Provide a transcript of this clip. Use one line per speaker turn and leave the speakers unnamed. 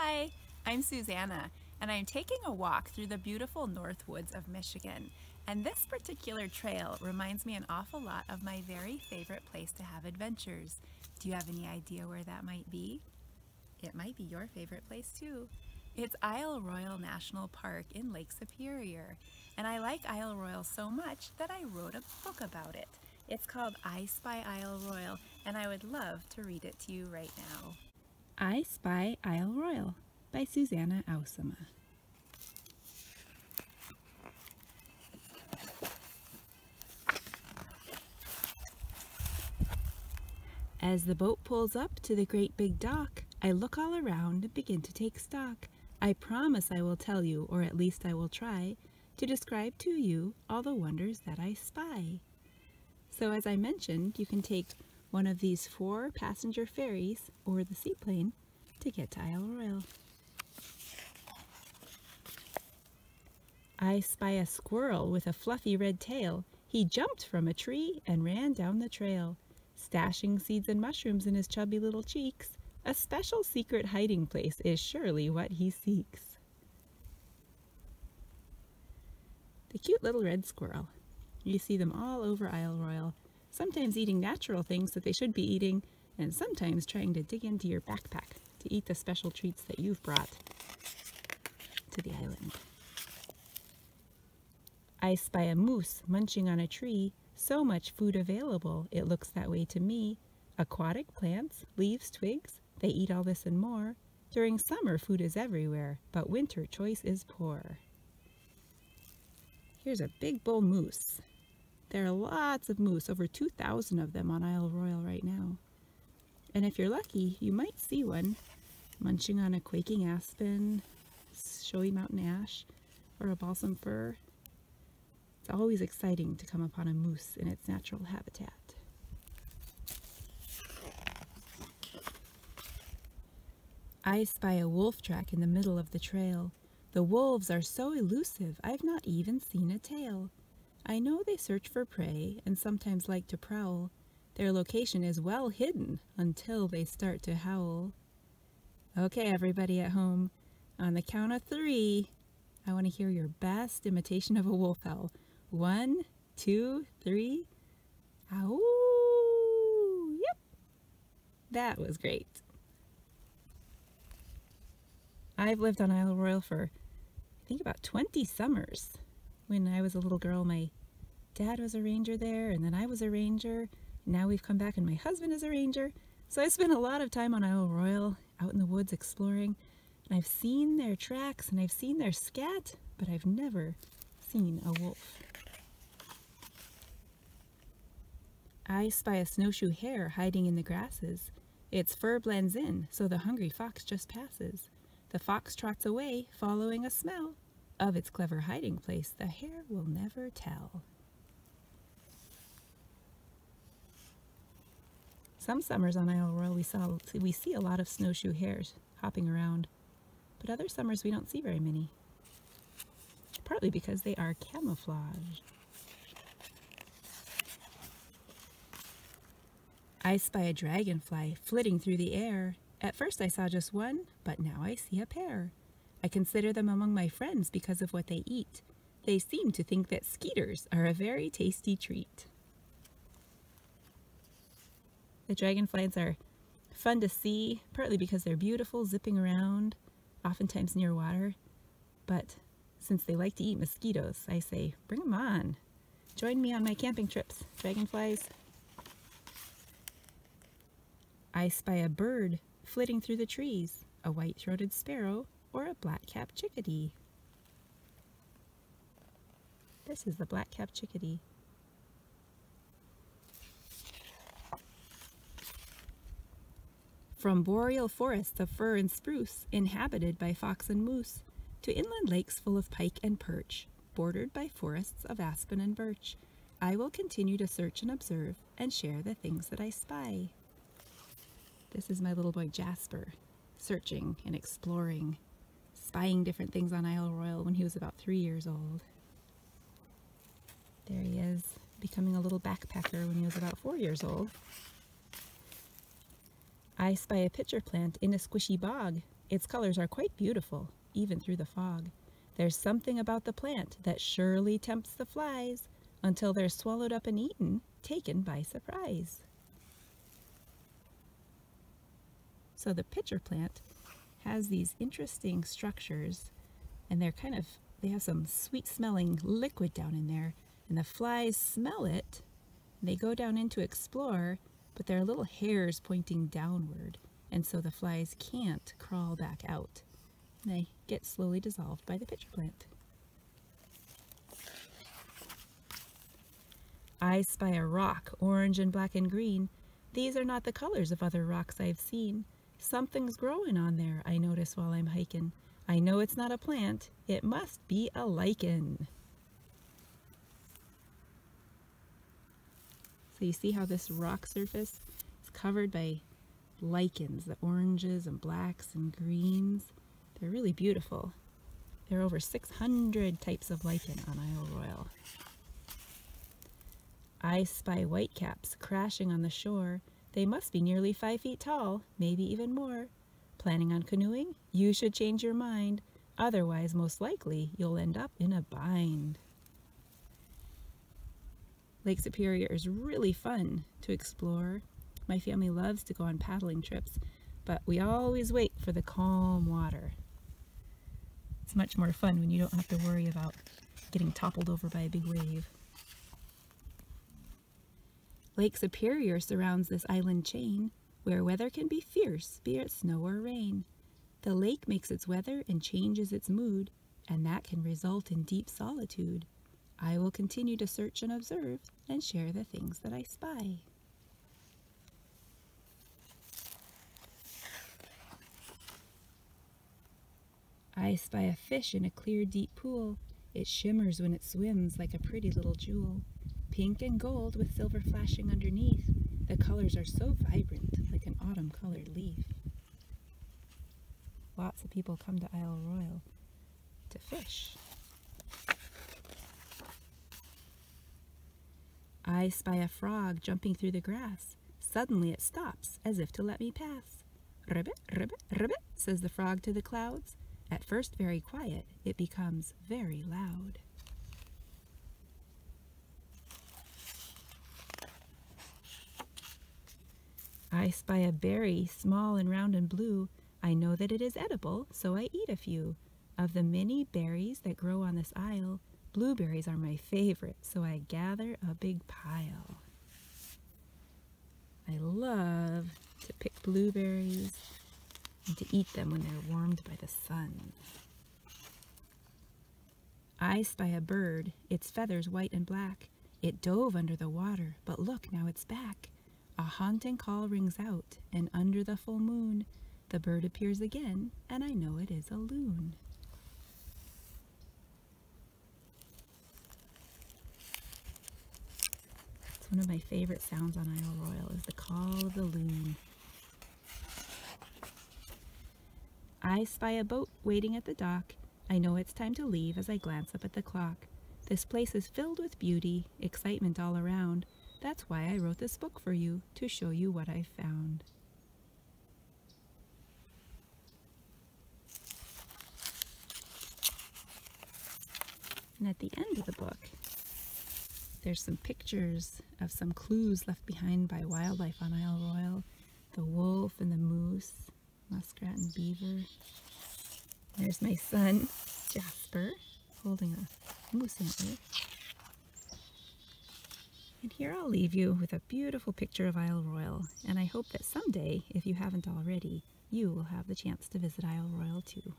Hi, I'm Susanna, and I'm taking a walk through the beautiful North Woods of Michigan. And this particular trail reminds me an awful lot of my very favorite place to have adventures. Do you have any idea where that might be? It might be your favorite place too. It's Isle Royale National Park in Lake Superior. And I like Isle Royale so much that I wrote a book about it. It's called I Spy Isle Royale, and I would love to read it to you right now. I Spy Isle Royale by Susanna Ausema. As the boat pulls up to the great big dock, I look all around and begin to take stock. I promise I will tell you, or at least I will try, to describe to you all the wonders that I spy. So as I mentioned, you can take one of these 4 passenger ferries or the seaplane to get to Isle Royale. I spy a squirrel with a fluffy red tail. He jumped from a tree and ran down the trail, stashing seeds and mushrooms in his chubby little cheeks. A special secret hiding place is surely what he seeks. The cute little red squirrel. You see them all over Isle Royale, sometimes eating natural things that they should be eating, and sometimes trying to dig into your backpack to eat the special treats that you've brought to the island. I spy a moose munching on a tree. So much food available, it looks that way to me. Aquatic plants, leaves, twigs, they eat all this and more. During summer, food is everywhere, but winter choice is poor. Here's a big bull moose. There are lots of moose, over 2,000 of them on Isle Royale right now. And if you're lucky, you might see one munching on a quaking aspen, showy mountain ash, or a balsam fir. It's always exciting to come upon a moose in its natural habitat. I spy a wolf track in the middle of the trail. The wolves are so elusive, I've not even seen a tail. I know they search for prey and sometimes like to prowl. Their location is well hidden until they start to howl. Okay, everybody at home, on the count of 3, I want to hear your best imitation of a wolf howl. 1, 2, 3. Ow! Yep! That was great. I've lived on Isle Royale for, I think, about 20 summers. When I was a little girl, my dad was a ranger there, and then I was a ranger. Now we've come back and my husband is a ranger. So I spent a lot of time on Isle Royale, out in the woods exploring. And I've seen their tracks and I've seen their scat, but I've never seen a wolf. I spy a snowshoe hare hiding in the grasses. Its fur blends in, so the hungry fox just passes. The fox trots away, following a smell. Of its clever hiding place, the hare will never tell. Some summers on Isle Royale we see a lot of snowshoe hares hopping around, but other summers we don't see very many, partly because they are camouflaged. I spy a dragonfly flitting through the air. At first I saw just one, but now I see a pair. I consider them among my friends because of what they eat. They seem to think that skeeters are a very tasty treat. The dragonflies are fun to see, partly because they're beautiful, zipping around, oftentimes near water. But since they like to eat mosquitoes, I say, bring them on. Join me on my camping trips, dragonflies. I spy a bird flitting through the trees, a white-throated sparrow or a black-capped chickadee. This is the black-capped chickadee. From boreal forests of fir and spruce, inhabited by fox and moose, to inland lakes full of pike and perch, bordered by forests of aspen and birch, I will continue to search and observe and share the things that I spy. This is my little boy Jasper, searching and exploring, spying different things on Isle Royale when he was about 3 years old. There he is, becoming a little backpacker when he was about 4 years old. I spy a pitcher plant in a squishy bog. Its colors are quite beautiful, even through the fog. There's something about the plant that surely tempts the flies until they're swallowed up and eaten, taken by surprise. So the pitcher plant has these interesting structures, and they have some sweet smelling liquid down in there, and the flies smell it. They go down in to explore, but there are little hairs pointing downward, and so the flies can't crawl back out. They get slowly dissolved by the pitcher plant. I spy a rock, orange and black and green. These are not the colors of other rocks I've seen. Something's growing on there, I notice while I'm hiking. I know it's not a plant. It must be a lichen. So you see how this rock surface is covered by lichens, the oranges and blacks and greens. They're really beautiful. There are over 600 types of lichen on Isle Royale. I spy whitecaps crashing on the shore. They must be nearly 5 feet tall, maybe even more. Planning on canoeing? You should change your mind. Otherwise, most likely, you'll end up in a bind. Lake Superior is really fun to explore. My family loves to go on paddling trips, but we always wait for the calm water. It's much more fun when you don't have to worry about getting toppled over by a big wave. Lake Superior surrounds this island chain, where weather can be fierce, be it snow or rain. The lake makes its weather and changes its mood, and that can result in deep solitude. I will continue to search and observe and share the things that I spy. I spy a fish in a clear, deep pool. It shimmers when it swims like a pretty little jewel. Pink and gold with silver flashing underneath. The colors are so vibrant, like an autumn-colored leaf. Lots of people come to Isle Royale to fish. I spy a frog jumping through the grass. Suddenly it stops, as if to let me pass. Ribbit, ribbit, ribbit, says the frog to the clouds. At first very quiet, it becomes very loud. I spy a berry, small and round and blue. I know that it is edible, so I eat a few. Of the many berries that grow on this isle, blueberries are my favorite, so I gather a big pile. I love to pick blueberries and to eat them when they're warmed by the sun. I spy a bird, its feathers white and black. It dove under the water, but look, now it's back. A haunting call rings out, and under the full moon, the bird appears again, and I know it is a loon. It's one of my favorite sounds on Isle Royale, is the call of the loon. I spy a boat waiting at the dock. I know it's time to leave as I glance up at the clock. This place is filled with beauty, excitement all around. That's why I wrote this book for you, to show you what I found. And at the end of the book, there's some pictures of some clues left behind by wildlife on Isle Royale. The wolf and the moose, muskrat and beaver. There's my son, Jasper, holding a moose antler. And here I'll leave you with a beautiful picture of Isle Royale, and I hope that someday, if you haven't already, you will have the chance to visit Isle Royale too.